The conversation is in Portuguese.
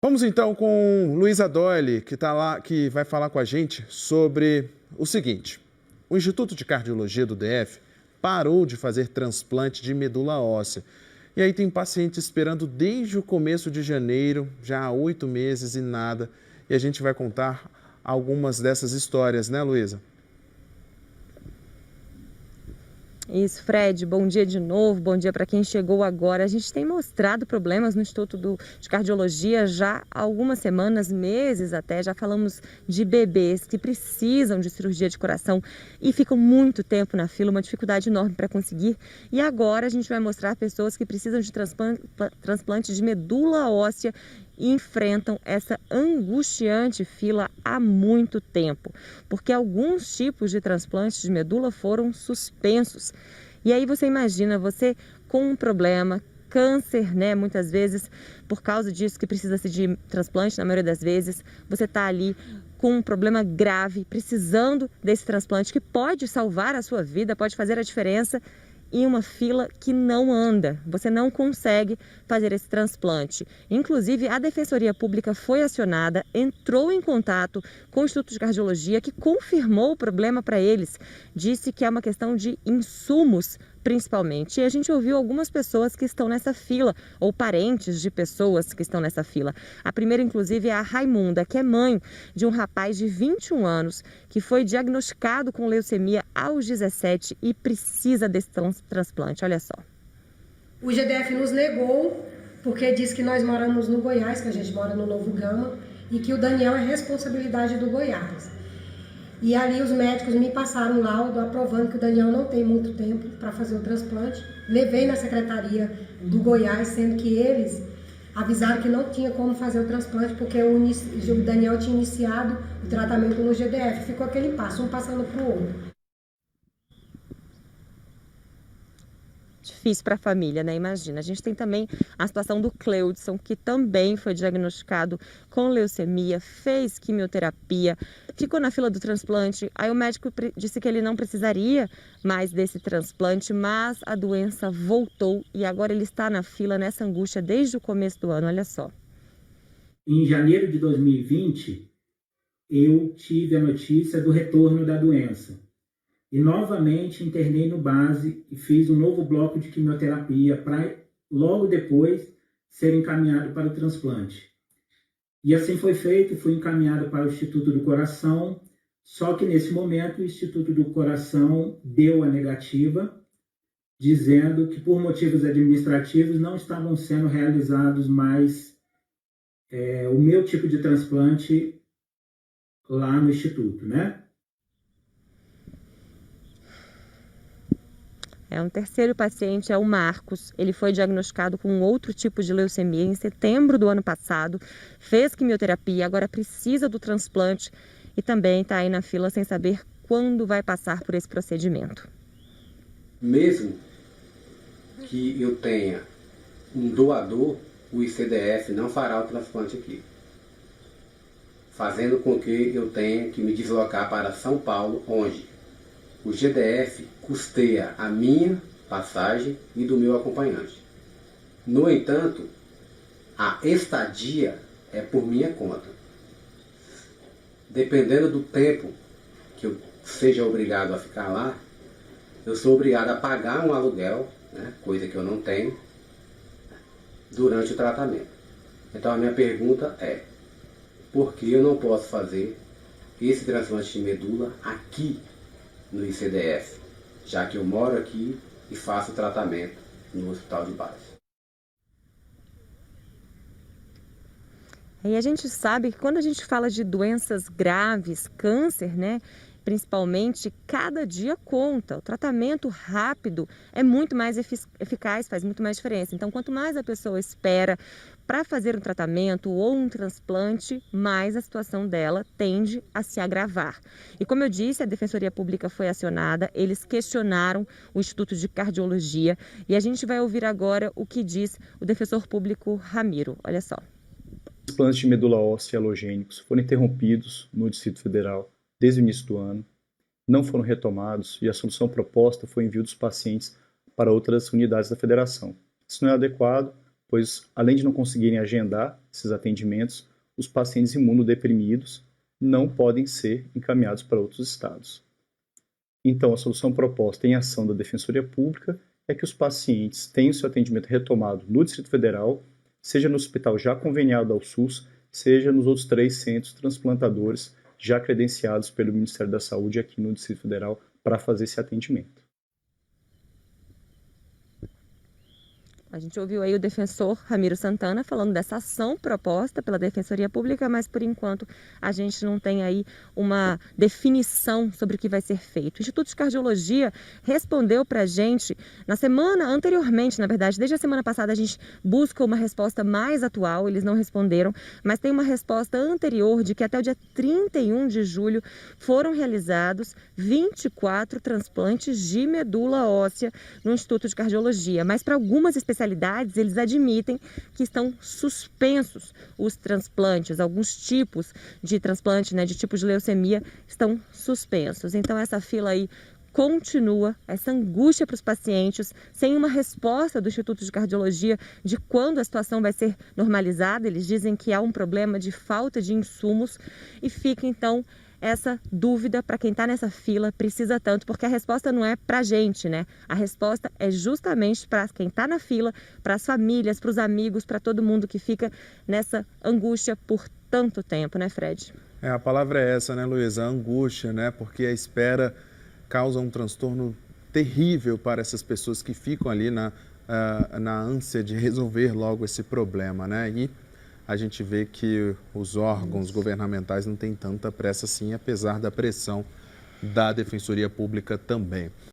Vamos então com Luísa Doyle, que está lá, que vai falar com a gente sobre o seguinte. O Instituto de Cardiologia do DF parou de fazer transplante de medula óssea. E aí tem paciente esperando desde o começo de janeiro, já há 8 meses e nada. E a gente vai contar algumas dessas histórias, né, Luísa? Isso, Fred, bom dia de novo, bom dia para quem chegou agora. A gente tem mostrado problemas no Instituto de Cardiologia já há algumas semanas, meses até. Já falamos de bebês que precisam de cirurgia de coração e ficam muito tempo na fila, uma dificuldade enorme para conseguir. E agora a gente vai mostrar pessoas que precisam de transplante de medula óssea e enfrentam essa angustiante fila há muito tempo, porque alguns tipos de transplantes de medula foram suspensos. E aí você imagina, você com um problema, câncer, né, muitas vezes, por causa disso que precisa-se de transplante, na maioria das vezes, você está ali com um problema grave, precisando desse transplante que pode salvar a sua vida, pode fazer a diferença, em uma fila que não anda, você não consegue fazer esse transplante. Inclusive, a Defensoria Pública foi acionada, entrou em contato com o Instituto de Cardiologia, que confirmou o problema para eles, disse que é uma questão de insumos, principalmente. E a gente ouviu algumas pessoas que estão nessa fila, ou parentes de pessoas que estão nessa fila. A primeira, inclusive, é a Raimunda, que é mãe de um rapaz de 21 anos, que foi diagnosticado com leucemia aos 17 e precisa desse transplante. Olha só. O GDF nos negou, porque disse que nós moramos no Goiás, que a gente mora no Novo Gama, e que o Daniel é responsabilidade do Goiás. E ali os médicos me passaram um laudo aprovando que o Daniel não tem muito tempo para fazer o transplante. Levei na secretaria do Goiás, sendo que eles avisaram que não tinha como fazer o transplante, porque o Daniel tinha iniciado o tratamento no GDF. Ficou aquele impasse, um passando para o outro. Difícil para a família, né? Imagina. A gente tem também a situação do Cleudson, que também foi diagnosticado com leucemia, fez quimioterapia, ficou na fila do transplante. Aí o médico disse que ele não precisaria mais desse transplante, mas a doença voltou e agora ele está na fila nessa angústia desde o começo do ano. Olha só. Em janeiro de 2020, eu tive a notícia do retorno da doença. E novamente internei no base e fiz um novo bloco de quimioterapia para logo depois ser encaminhado para o transplante. E assim foi feito, fui encaminhado para o Instituto do Coração, só que nesse momento o Instituto do Coração deu a negativa, dizendo que por motivos administrativos não estavam sendo realizados mais o meu tipo de transplante lá no Instituto, né? Um terceiro paciente é o Marcos. Ele foi diagnosticado com outro tipo de leucemia em setembro do ano passado, fez quimioterapia, agora precisa do transplante e também está aí na fila sem saber quando vai passar por esse procedimento. Mesmo que eu tenha um doador, o ICDF não fará o transplante aqui, fazendo com que eu tenha que me deslocar para São Paulo, onde o GDF custeia a minha passagem e do meu acompanhante. No entanto, a estadia é por minha conta. Dependendo do tempo que eu seja obrigado a ficar lá, eu sou obrigado a pagar um aluguel, né, coisa que eu não tenho, durante o tratamento. Então a minha pergunta é, por que eu não posso fazer esse transplante de medula aqui no ICDF, já que eu moro aqui e faço tratamento no hospital de base? E a gente sabe que quando a gente fala de doenças graves, câncer, né, principalmente, cada dia conta. O tratamento rápido é muito mais eficaz, faz muito mais diferença. Então, quanto mais a pessoa espera para fazer um tratamento ou um transplante, mais a situação dela tende a se agravar. E como eu disse, a Defensoria Pública foi acionada, eles questionaram o Instituto de Cardiologia e a gente vai ouvir agora o que diz o defensor público Ramiro. Olha só. Os transplantes de medula óssea halogênicos foram interrompidos no Distrito Federal desde o início do ano, não foram retomados e a solução proposta foi o envio dos pacientes para outras unidades da federação. Isso não é adequado, pois, além de não conseguirem agendar esses atendimentos, os pacientes imunodeprimidos não podem ser encaminhados para outros estados. Então, a solução proposta em ação da Defensoria Pública é que os pacientes tenham seu atendimento retomado no Distrito Federal, seja no hospital já conveniado ao SUS, seja nos outros 3 centros transplantadores já credenciados pelo Ministério da Saúde aqui no Distrito Federal para fazer esse atendimento. A gente ouviu aí o defensor Ramiro Santana falando dessa ação proposta pela Defensoria Pública, mas por enquanto a gente não tem aí uma definição sobre o que vai ser feito. O Instituto de Cardiologia respondeu para a gente na semana anteriormente, na verdade, desde a semana passada a gente busca uma resposta mais atual, eles não responderam, mas tem uma resposta anterior de que até o dia 31 de julho foram realizados 24 transplantes de medula óssea no Instituto de Cardiologia, mas para algumas especialidades eles admitem que estão suspensos os transplantes, alguns tipos de transplante, de tipo de leucemia, estão suspensos. Então essa fila aí continua, essa angústia para os pacientes, sem uma resposta do Instituto de Cardiologia de quando a situação vai ser normalizada. Eles dizem que há um problema de falta de insumos e fica então essa dúvida para quem está nessa fila, precisa tanto, porque a resposta não é para a gente, né? A resposta é justamente para quem está na fila, para as famílias, para os amigos, para todo mundo que fica nessa angústia por tanto tempo, né, Fred? A palavra é essa, né, Luísa? A angústia, né? Porque a espera causa um transtorno terrível para essas pessoas que ficam ali na ânsia de resolver logo esse problema, né? E a gente vê que os órgãos governamentais não têm tanta pressa assim, apesar da pressão da Defensoria Pública também.